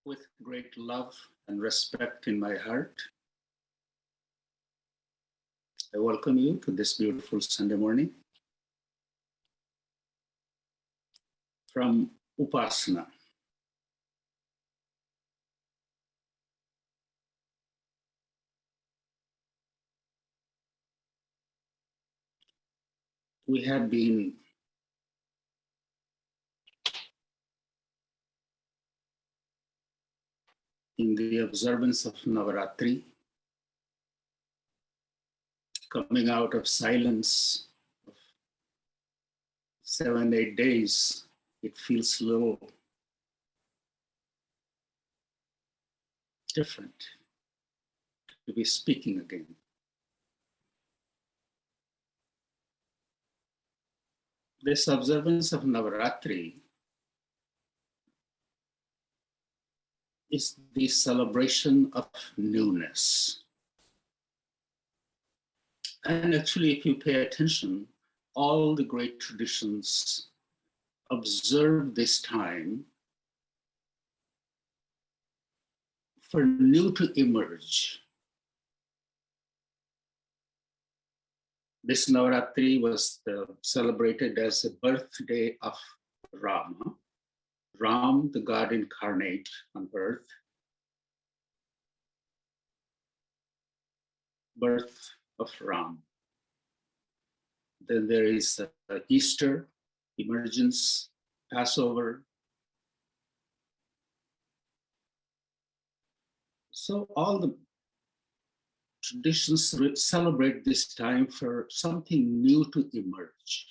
with great love and respect in my heart, I welcome you to this beautiful Sunday morning from Upasana. We have been in the observance of Navaratri, coming out of silence of 7-8 days. It feels a little different to be speaking again. This observance of Navaratri is the celebration of newness. And actually, if you pay attention, all the great traditions observe this time for new to emerge. This Navaratri was celebrated as the birthday of Rama. Ram, the God incarnate on earth. Birth of Ram. Then there is Easter, emergence, Passover. So all the traditions celebrate this time for something new to emerge.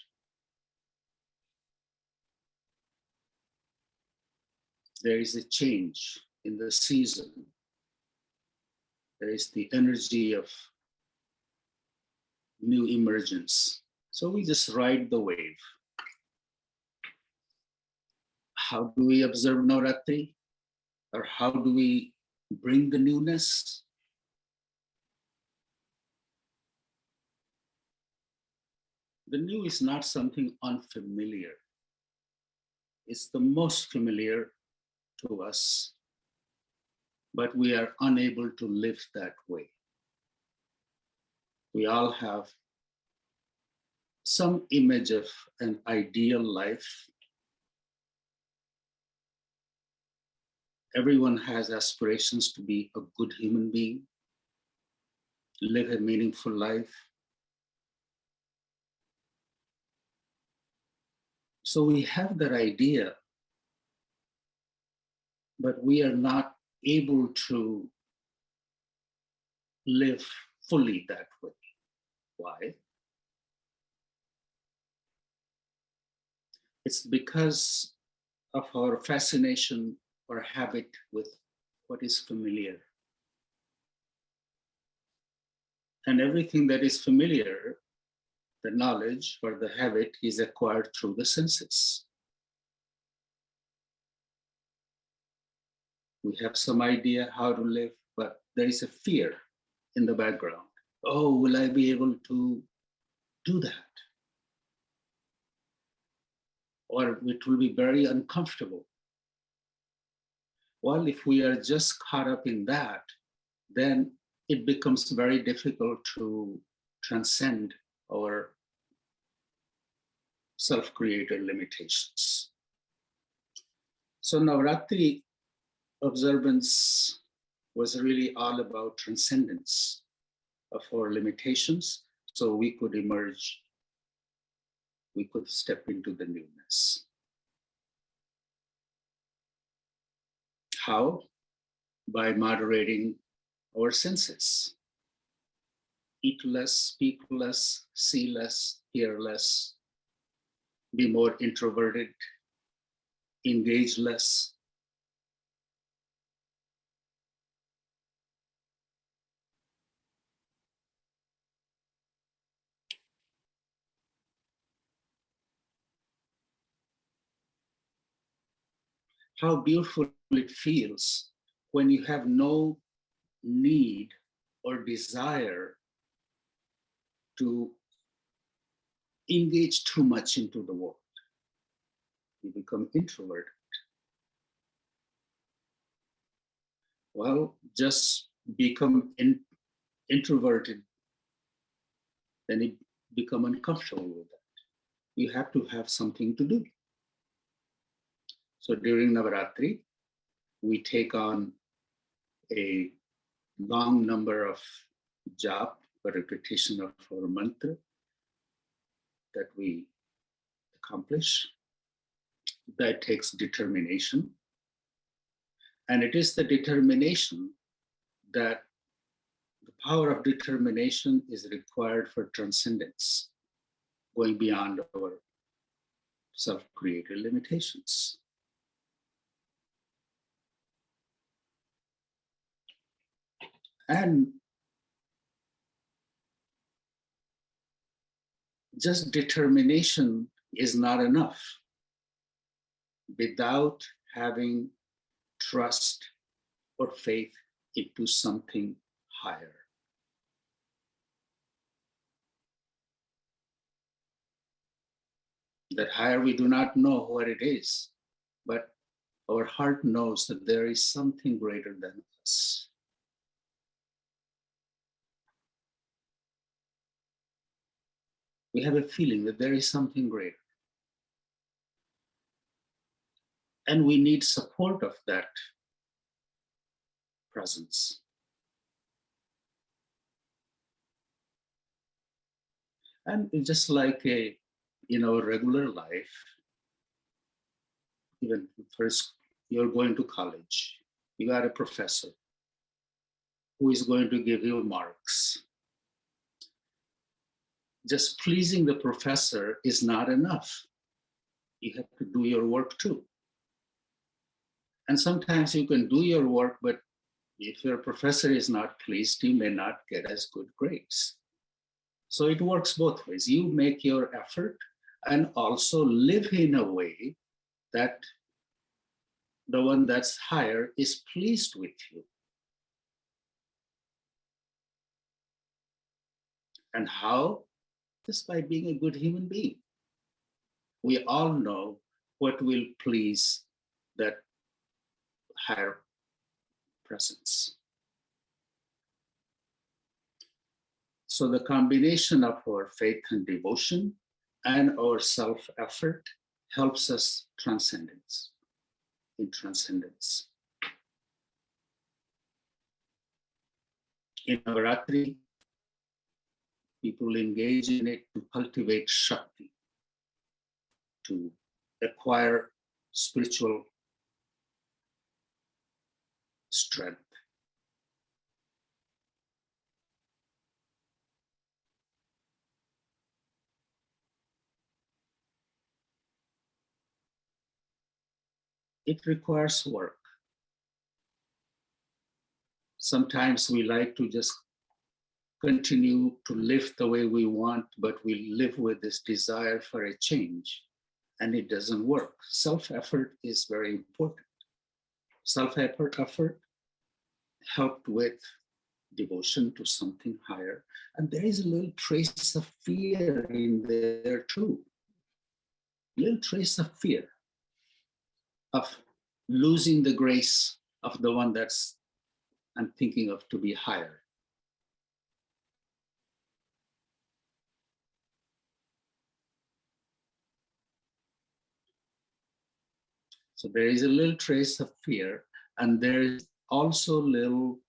There is a change in the season. There is the energy of new emergence. So we just ride the wave. How do we observe Navaratri? Or how do we bring the newness? The new is not something unfamiliar. It's the most familiar to us, but we are unable to live that way. We all have some image of an ideal life. Everyone has aspirations to be a good human being, live a meaningful life. So we have that idea, but we are not able to live fully that way. Why? It's because of our fascination or habit with what is familiar. And everything that is familiar, the knowledge or the habit, is acquired through the senses. We have some idea how to live, but there is a fear in the background. Oh, will I be able to do that? Or it will be very uncomfortable. Well, if we are just caught up in that, then it becomes very difficult to transcend our self-created limitations. So Navaratri observance was really all about transcendence of our limitations, so we could emerge, we could step into the newness. How? By moderating our senses. Eat less, speak less, see less, hear less, be more introverted, engage less. How beautiful it feels when you have no need or desire to engage too much into the world. You become introverted. Well, just become introverted, then you become uncomfortable with that. You have to have something to do. So during Navaratri, we take on a long number of jap, a repetition of our mantra that we accomplish. That takes determination. And it is the determination that the power of determination is required for transcendence, going beyond our self-created limitations. And just determination is not enough without having trust or faith into something higher. That higher, we do not know what it is, but our heart knows that there is something greater than us. We have a feeling that there is something greater. And we need support of that presence. And it's just like in our regular life, even first you're going to college, you got a professor who is going to give you marks. Just pleasing the professor is not enough. You have to do your work too. And sometimes you can do your work, but if your professor is not pleased, you may not get as good grades. So it works both ways. You make your effort and also live in a way that the one that's higher is pleased with you. And how? Just by being a good human being. We all know what will please that higher presence. So the combination of our faith and devotion and our self-effort helps us in transcendence. In Navaratri, people engage in it to cultivate Shakti, to acquire spiritual strength. It requires work. Sometimes we like to just continue to live the way we want, but we live with this desire for a change, and it doesn't work. Self-effort is very important. Self-effort helped with devotion to something higher, and there is a little trace of fear in there too. A little trace of fear of losing the grace of the one that's I'm thinking of to be higher. So there is a little trace of fear, and there is also a little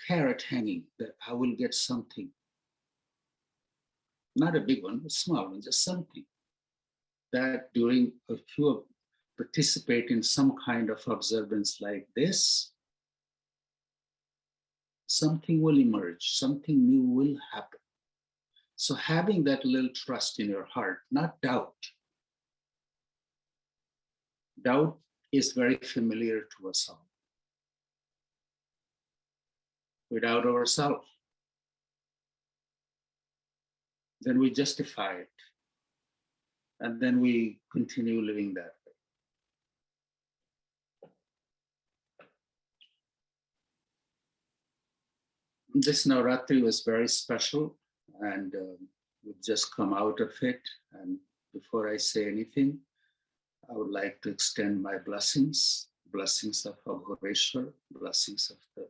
carrot hanging that I will get something. Not a big one, a small one, just something. That during if you participate in some kind of observance like this, something will emerge, something new will happen. So having that little trust in your heart, not doubt. Doubt is very familiar to us all. We doubt ourselves. Then we justify it. And then we continue living that way. This Navratri was very special, and we've just come out of it. And before I say anything, I would like to extend my blessings blessings of Abhoreshwar, blessings of the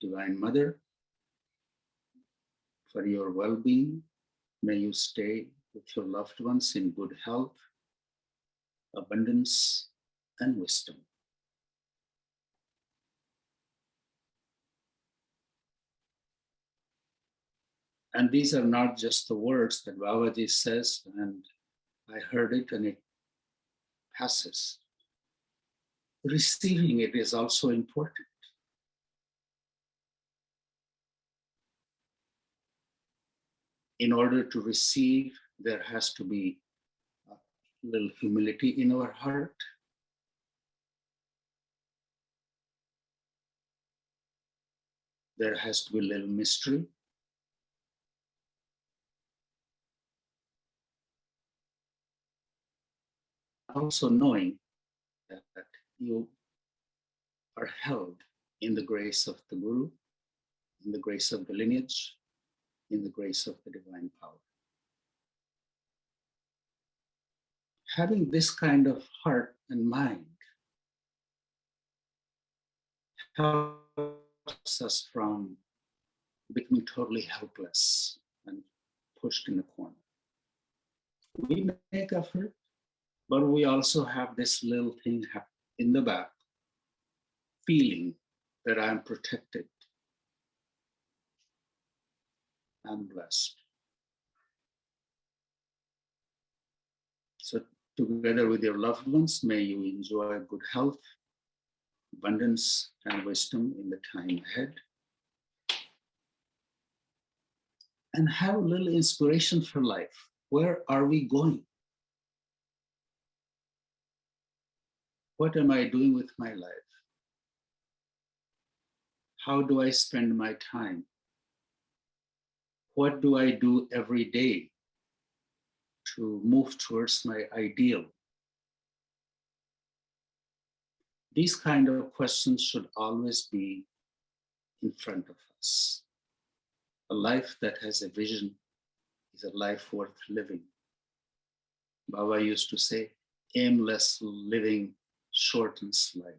Divine Mother for your well-being. May you stay with your loved ones in good health, abundance, and wisdom. And these are not just the words that Babaji says, and I heard it and it passes. Receiving it is also important. In order to receive, there has to be a little humility in our heart. There has to be a little mystery. Also knowing that you are held in the grace of the Guru, in the grace of the lineage, in the grace of the divine power. Having this kind of heart and mind helps us from becoming totally helpless and pushed in a corner. We make effort, but we also have this little thing in the back, feeling that I'm protected, I'm blessed. So together with your loved ones, may you enjoy good health, abundance, and wisdom in the time ahead. And have a little inspiration for life. Where are we going? What am I doing with my life? How do I spend my time? What do I do every day to move towards my ideal? These kind of questions should always be in front of us. A life that has a vision is a life worth living. Baba used to say, aimless living shortens life.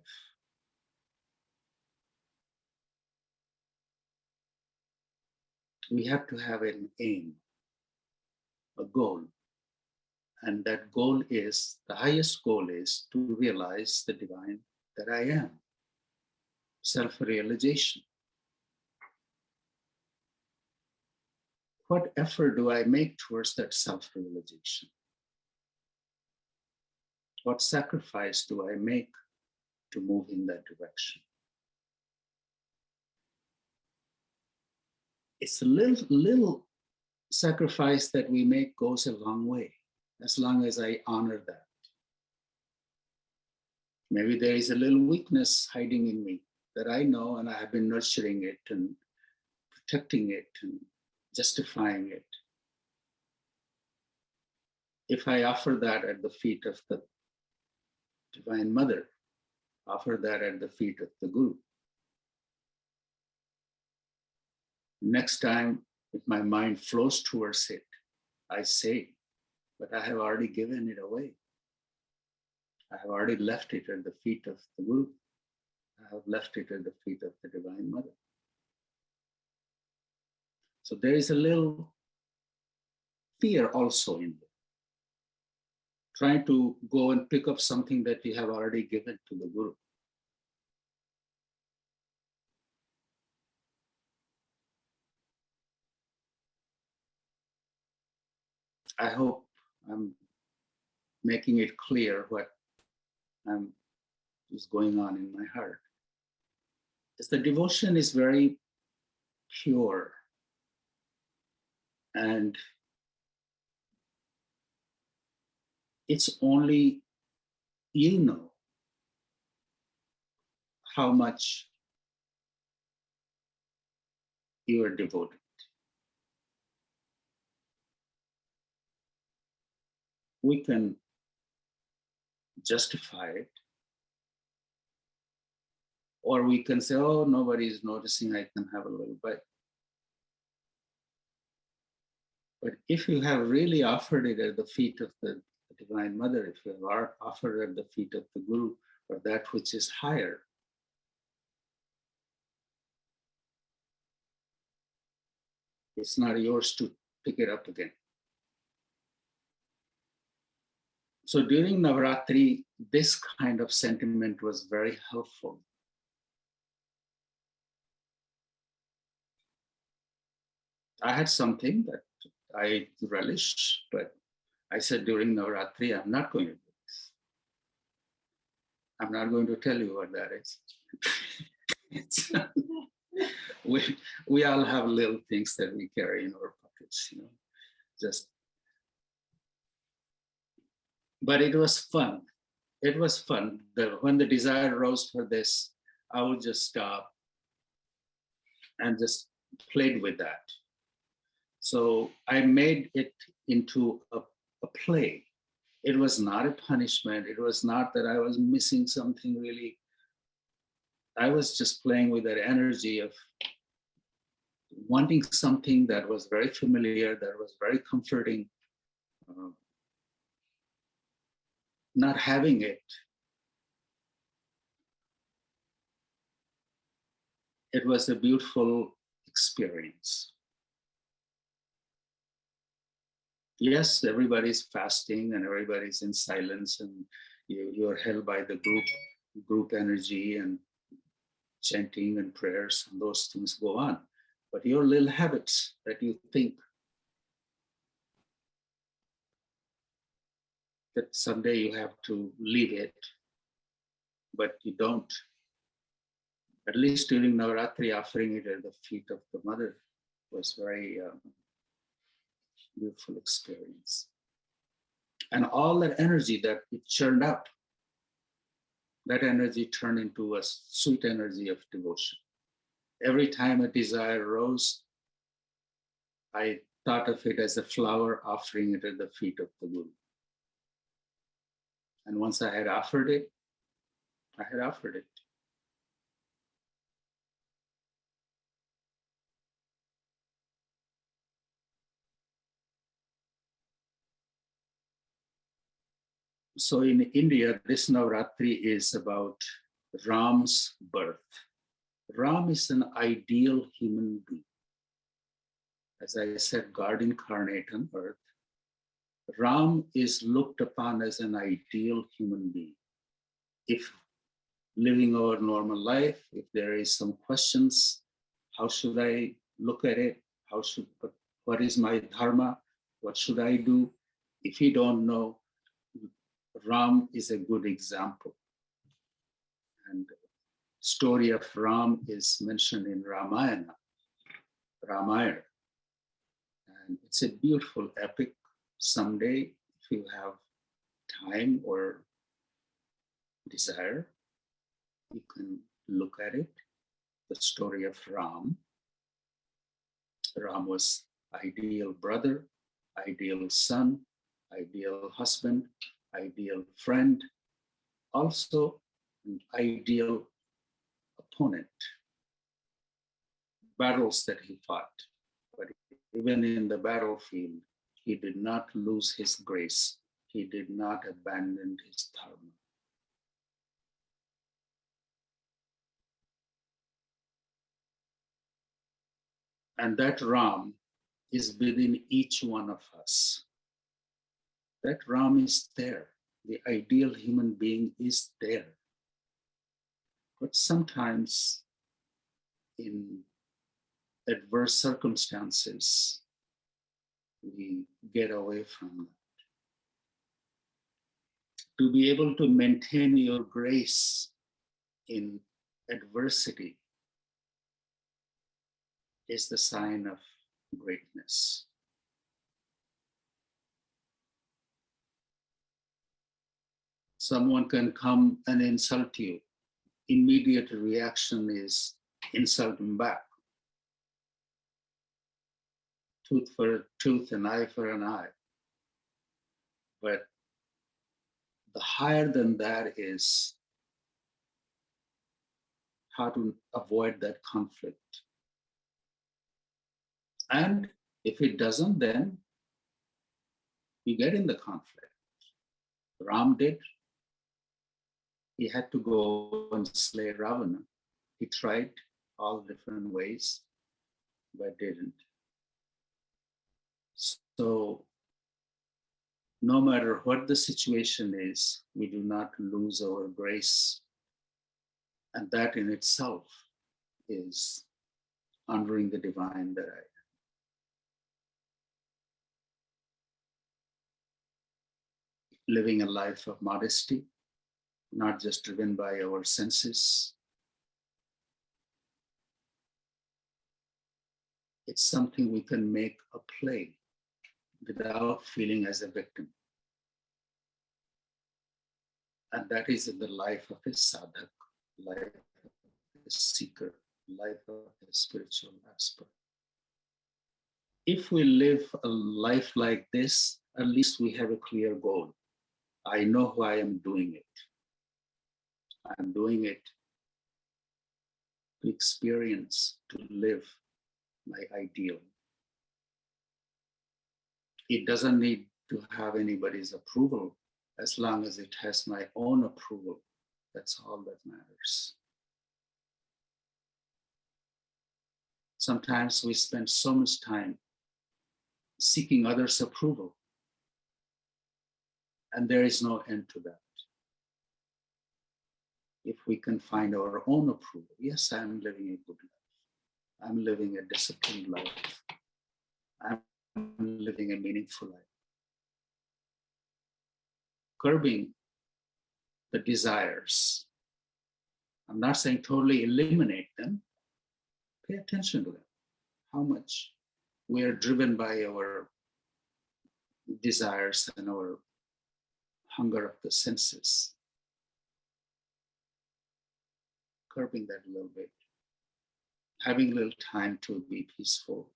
We have to have an aim, a goal. And that goal is, the highest goal is to realize the divine that I am. Self-realization. What effort do I make towards that self-realization? What sacrifice do I make to move in that direction? It's a little sacrifice that we make goes a long way, as long as I honor that. Maybe there is a little weakness hiding in me that I know, and I have been nurturing it and protecting it and justifying it. If I offer that at the feet of the Divine Mother, offer that at the feet of the Guru, next time, if my mind flows towards it, I say, but I have already given it away. I have already left it at the feet of the Guru. I have left it at the feet of the Divine Mother. So there is a little fear also in there. Trying to go and pick up something that you have already given to the Guru. I hope I'm making it clear what is going on in my heart. Is the devotion is very pure, and it's only you know how much you are devoted. We can justify it, or we can say, oh, nobody is noticing, I can have a little bit. But if you have really offered it at the feet of the Divine Mother, if you have offered it at the feet of the Guru, or that which is higher. It's not yours to pick it up again. So during Navaratri, this kind of sentiment was very helpful. I had something that I relish, but I said during Navaratri, I'm not going to do this. I'm not going to tell you what that is. It's, we all have little things that we carry in our pockets, you know, just. But it was fun. It was fun. When the desire rose for this, I would just stop and just played with that. So I made it into a play. It was not a punishment. It was not that I was missing something really. I was just playing with that energy of wanting something that was very familiar, that was very comforting. Not having it, it was a beautiful experience. Yes, everybody's fasting and everybody's in silence, and you're held by the group energy and chanting and prayers, and those things go on. But your little habits that you think that someday you have to leave it, but you don't. At least during Navaratri, offering it at the feet of the mother was very beautiful experience. And all that energy that it churned out, that energy turned into a sweet energy of devotion. Every time a desire rose, I thought of it as a flower, offering it at the feet of the Guru. And once I had offered it, I had offered it. So in India, this Navratri is about Ram's birth. Ram is an ideal human being. As I said, God incarnate on earth. Ram is looked upon as an ideal human being. If living our normal life, if there is some questions, how should I look at it? What is my dharma? What should I do? If you don't know, Ram is a good example. And the story of Ram is mentioned in Ramayana. And it's a beautiful epic. Someday, if you have time or desire, you can look at it. The story of Ram. Ram was ideal brother, ideal son, ideal husband, ideal friend, also an ideal opponent. Battles that he fought, but even in the battlefield, he did not lose his grace. He did not abandon his dharma. And that Ram is within each one of us. That Ram is there. The ideal human being is there. But sometimes in adverse circumstances, we get away from that. To be able to maintain your grace in adversity is the sign of greatness. Someone can come and insult you. Immediate reaction is insult them back. Tooth for tooth, an eye for an eye. But the higher than that is how to avoid that conflict. And if it doesn't, then you get in the conflict. Ram did. he had to go and slay Ravana. He tried all different ways, but didn't. So no matter what the situation is, we do not lose our grace. And that in itself is honoring the divine that I am. Living a life of modesty, not just driven by our senses. It's something we can make a play without feeling as a victim. And that is in the life of a sadhak, life of a seeker, life of a spiritual aspirant. If we live a life like this, at least we have a clear goal. I know why I'm doing it. I'm doing it to experience, to live my ideal. It doesn't need to have anybody's approval as long as it has my own approval. That's all that matters. Sometimes we spend so much time seeking others' approval, and there is no end to that. If we can find our own approval, yes, I'm living a good life. I'm living a disciplined life. I'm living a meaningful life. Curbing the desires. I'm not saying totally eliminate them. Pay attention to them. How much we are driven by our desires and our hunger of the senses. Curbing that a little bit. Having a little time to be peaceful.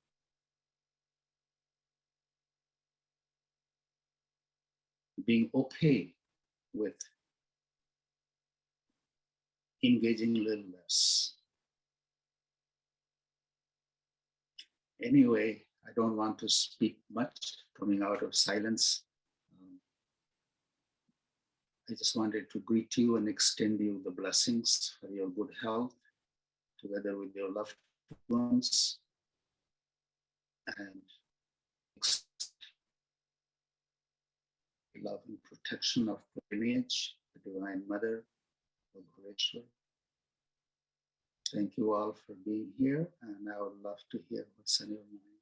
Being okay with engaging a little less. Anyway, I don't want to speak much coming out of silence. I just wanted to greet you and extend you the blessings for your good health, together with your loved ones, and love and protection of the lineage, the Divine Mother of Bhuveshwar. Thank you all for being here, and I would love to hear what's on your mind.